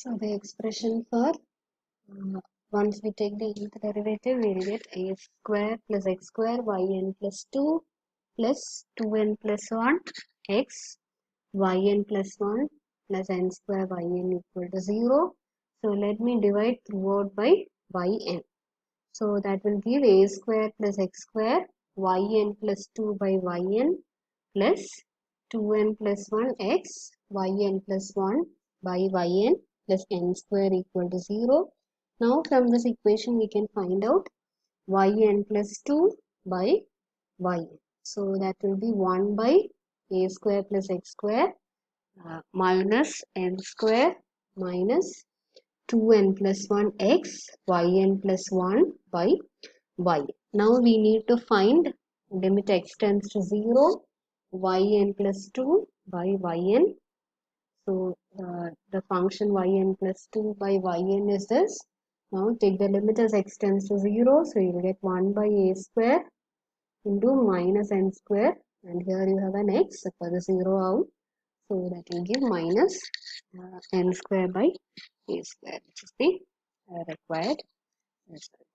So the expression for once we take the nth derivative, we will get a square plus x square yn plus 2 plus 2n plus 1 x yn plus 1 plus n square yn equal to 0. So let me divide throughout by yn. So that will give a square plus x square yn plus 2 by yn plus 2n plus 1 x yn plus 1 by yn plus n square equal to 0. Now from this equation we can find out yn plus 2 by yn. So that will be 1 by a square plus x square minus n square minus 2n plus 1 x yn plus 1 by y. Now we need to find limit x tends to 0 yn plus 2 by yn. So the function yn plus 2 by yn is this. Now take the limit as x tends to 0. So you will get 1 by a square into minus n square. And here you have an x. For the 0 out. So that will give minus n square by a square, which is the required result.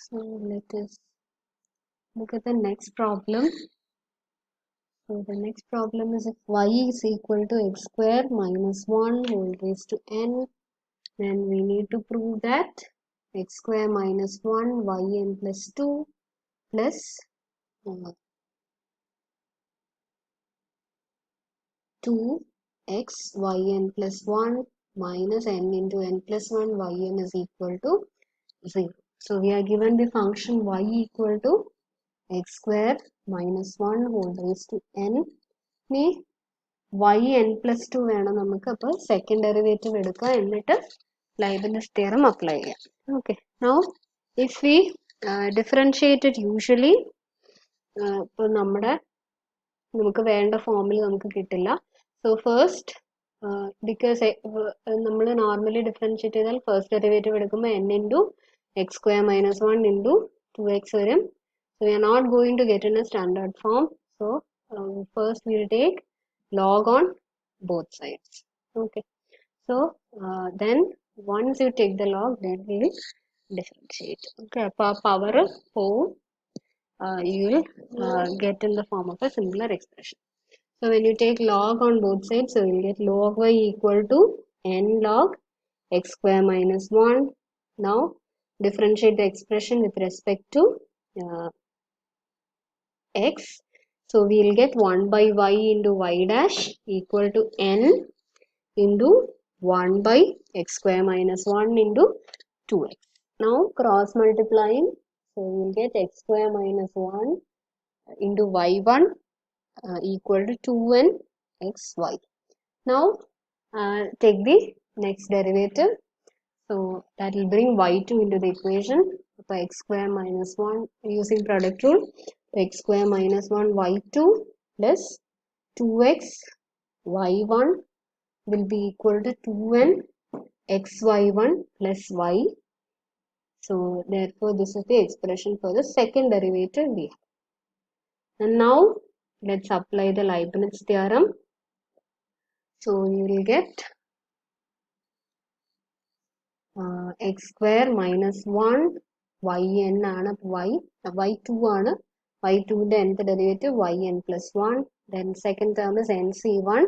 So let us look at the next problem. So the next problem is if y is equal to x square minus 1 whole raised to n, then we need to prove that x square minus 1 yn plus 2 plus 2x yn plus 1 minus n into n plus 1 yn is equal to 0. So we are given the function y equal to x square minus 1 whole raised to n. yn plus 2 വേണം നമുക്ക് അപ്പോൾ second derivative എടുക്കുക എന്നിട്ട് Leibniz theorem apply ചെയ്യാം. Okay. Now if we differentiate it usually ഇപ്പോൾ നമുക്ക് വേണ്ട ഫോമിൽ നമുക്ക് കിട്ടില്ല. So first because നമ്മൾ normally differentiate ചെയ്താൽ first derivative എടുക്കുമ്പോൾ n into x square minus 1 into 2x വരും. So we are not going to get in a standard form. So first we will take log on both sides. Okay. So then once you take the log, then we will differentiate. Okay. Power of 4 you will get in the form of a similar expression. So when you take log on both sides, so you will get log y equal to n log x square minus 1. Now differentiate the expression with respect to x. So we will get 1 by y into y dash equal to n into 1 by x square minus 1 into 2x. Now cross multiplying, so we will get x square minus 1 into y1 equal to 2n xy. Now take the next derivative. So that will bring y2 into the equation. So x square minus 1 using product rule. X square minus 1 y2 plus 2x y1 will be equal to 2n xy1 plus y. So therefore this is the expression for the second derivative we have. And now let's apply the Leibniz theorem. So you will get x square minus 1 yn ആണ് y2 ആണ് y2 ന്റെ nth derivative yn plus 1. Then second term is nc1.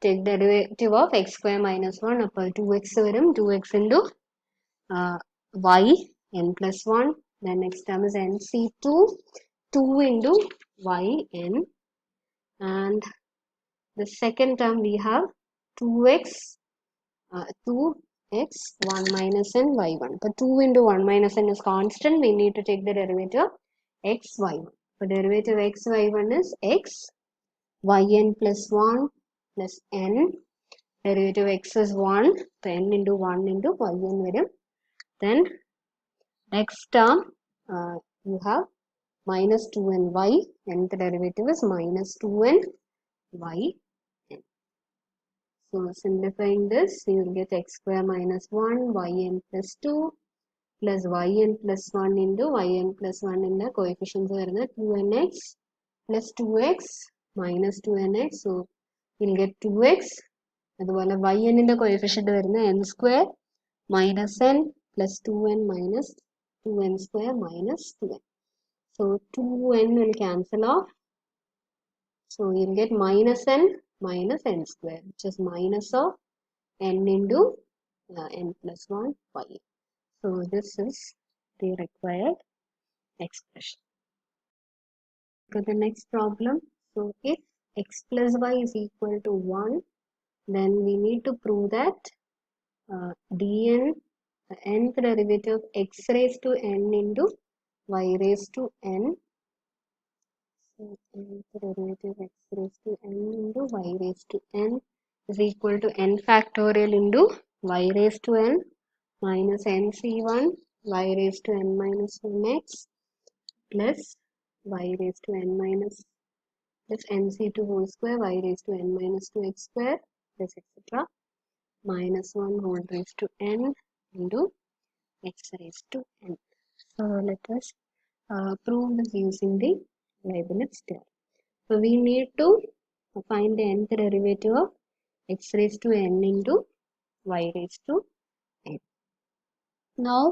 Take derivative of x square minus 1 അപ്പോൾ 2x വരും 2x into y n plus 1. Then next term is nc2 2 into yn. And the second term we have 2x 1 minus n y1. But 2 into 1 minus n is constant. We need to take the derivative of x y1. So derivative of x y1 is x yn plus 1 plus n. Derivative of x is 1. So n into 1 into yn വരും. Then next term you have minus 2n y. Nth derivative is minus 2n y. So simplifying this, you will get x square minus 1 yn plus 2 plus yn plus 1 into yn plus 1 in the coefficients are 2nx plus 2x minus 2nx. So you'll get 2x. അതുപോലെ yn ന്റെ coefficient വരുന്ന n square minus n plus 2n minus 2n square minus 2n. So 2n will cancel off. So you'll get minus n square, which is minus of n into n plus 1 y. So this is the required expression. For the next problem, so if x plus y is equal to 1, then we need to prove that dn, the nth derivative of x raised to n into y raised to n. So nth derivative of x raised to n into y raised to n is equal to n factorial into y raised to n minus nc1 y raised to n minus 1x plus y raised to n minus plus nc2 whole square y raised to n minus 2x square plus etc. minus 1 whole raised to n into x raised to n. So let us prove this using the Leibniz theorem. So we need to find the nth derivative of x raised to n into y raised to n. Now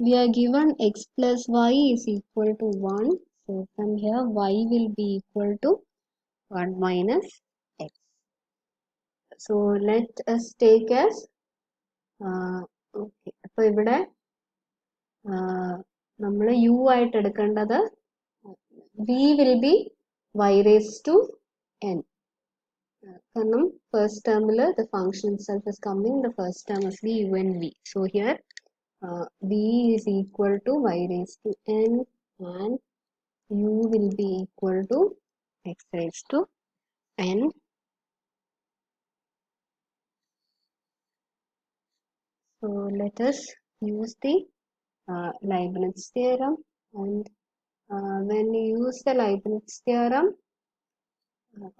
we are given x plus y is equal to 1. So from here y will be equal to 1 minus x. So let us take as okay. അപ്പോൾ ഇവിടെ നമ്മൾ u ആയിട്ട് എടുക്കേണ്ടത് v will be y raised to n. കാരണം first termil the function itself is coming, the first term must be u and v. So here v is equal to y raised to n and u will be equal to x raised to n. So let us use the Leibniz theorem, and when you use the Leibniz theorem,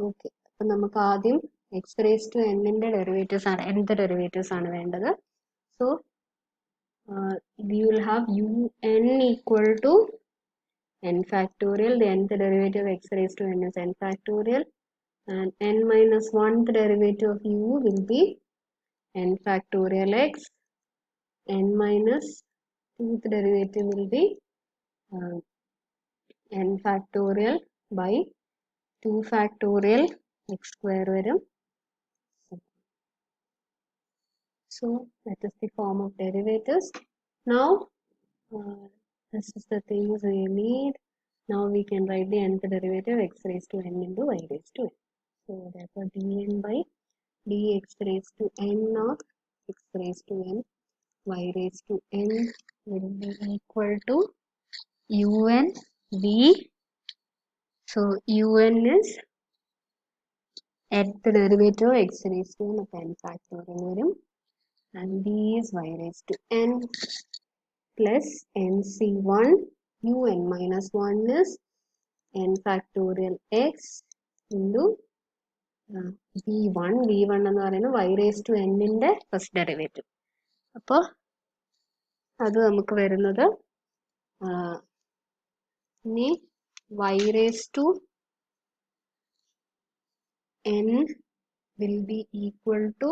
okay, അപ്പോൾ നമുക്ക് ആദ്യം x raised to n ന്റെ derivatives ആണ്, nth derivatives ആണ് വേണ്ടത്. So we will have un equal to n factorial, the nth derivative of x raised to n is n factorial, and n minus 1th derivative of u will be n factorial x, n minus 2th derivative will be n factorial by 2 factorial x square varum. So that is the form of derivatives. Now this is the things we need. Now we can write the nth derivative x raised to n into y raised to n. So therefore dn by dx raised to n of x raised to n y raised to n will be equal to un v. So un is nth derivative of x raised to n of n factorial varum, and v is y raised to n plus nc1 un minus 1 is n factorial x into v1 എന്ന് പറയുന്നത് y raised to n ന്റെ first derivative. അപ്പോൾ അത് നമുക്ക് വരുന്നത് ഇനി y raised to n will be equal to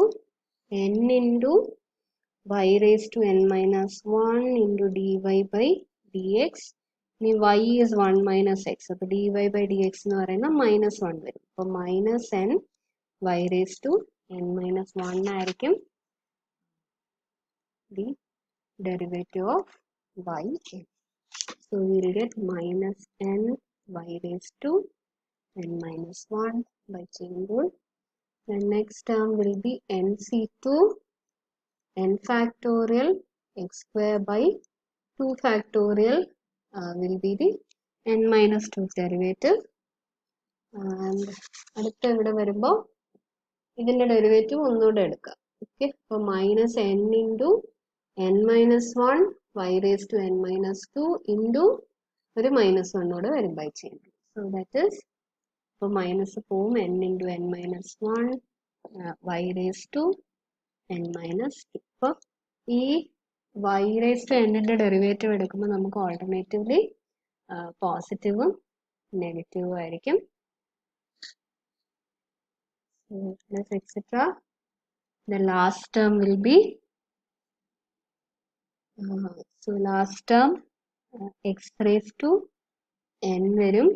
n into y raised to n minus 1 into dy by dx. ഇനി y is 1 minus x. അപ്പോൾ dy by dx എന്ന് പറയുന്നത് minus 1 വരും. അപ്പോൾ minus n y raised to n minus 1 ആയിരിക്കും the derivative of y. So we will get minus n y raised to n minus 1 by chain rule. The next term will be nc2 n factorial x square by 2 factorial will be the n minus 2 derivative. And അടുത്ത ഇവിടെ വരുമ്പോൾ ഇതിന്റെ derivative ഒന്നുകൂടെ എടുക്കാം. Okay, അപ്പോൾ minus n into n minus 1 y raised to n minus 2 into ഒരു minus 1 കൂടെ വരും by chain. So that is, ഇപ്പോൾ മൈനസ് പോവും, n into n minus 1 y raised to n minus 2. ഇപ്പോൾ ഈ y raised to n ന്റെ derivative എടുക്കുമ്പോൾ നമുക്ക് ഓൾട്ടർനേറ്റീവ്ലി പോസിറ്റീവും നെഗറ്റീവും ആയിരിക്കും. plus etc. The last term will be, so last term x raised to n varum,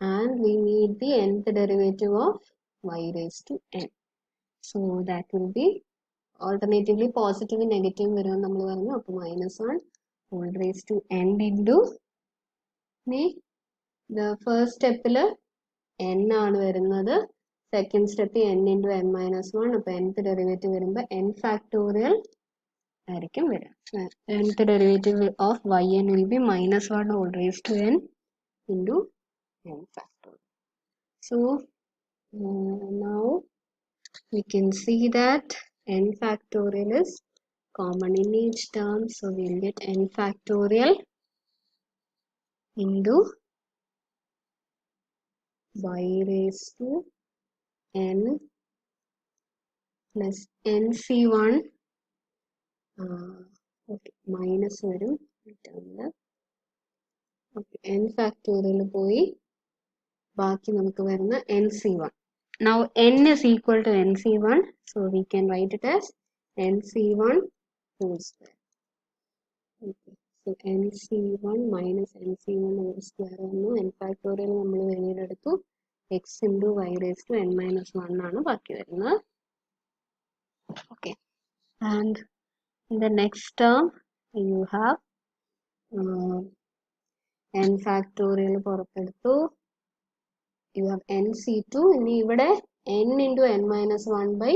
and we need the nth derivative of y raised to n. So that will be alternatively positive and negative varum nammal paranju. Appo -1 whole raised to n into the first step il n aanu varunathu, second step n into n minus 1. appo nth derivative varumba n factorial ആയിരിക്കും വരിക. nth derivative of yn will be -1 whole raised to n into n factorial. So now we can see that n factorial is common in each term, so we'll get n factorial into y raised to n plus nc1, okay, minus varum okay, n factorial പോയി ബാക്കി നമുക്ക് വരുന്ന nc1. Now n is equal to nc1, so we can write it as nc1 whole square. Okay. So nc1 minus nc1 whole square ആണ് n factorial നമ്മൾ വെളിയിലെടുത്തു, x into y raised to n minus 1 ആണ് ബാക്കി വരുന്നത്. Okay, and in the next term you have n factorial പുറത്തെടുത്തു, you have nc2. ഇനി ഇവിടെ n into n minus 1 by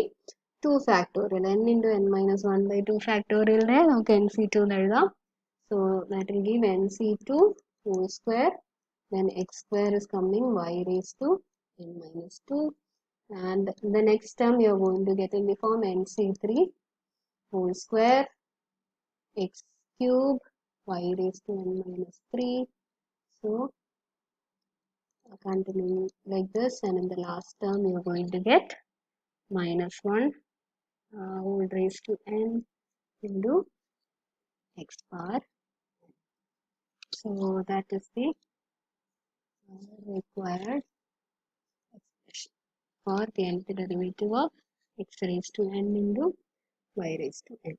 2 factorial, n into n minus 1 by 2 factorial നമുക്ക് nc2 എന്ന് എഴുതാം. So that will give nc2 whole square, then x square is coming y raised to n minus 2, and in the next term you are going to get in the form nc3 whole square x cube y raised to n minus 3. So continuing like this, and in the last term you are going to get -1 whole raised to n into x bar. So that is the required expression for the nth derivative of x raised to n into y raised to n.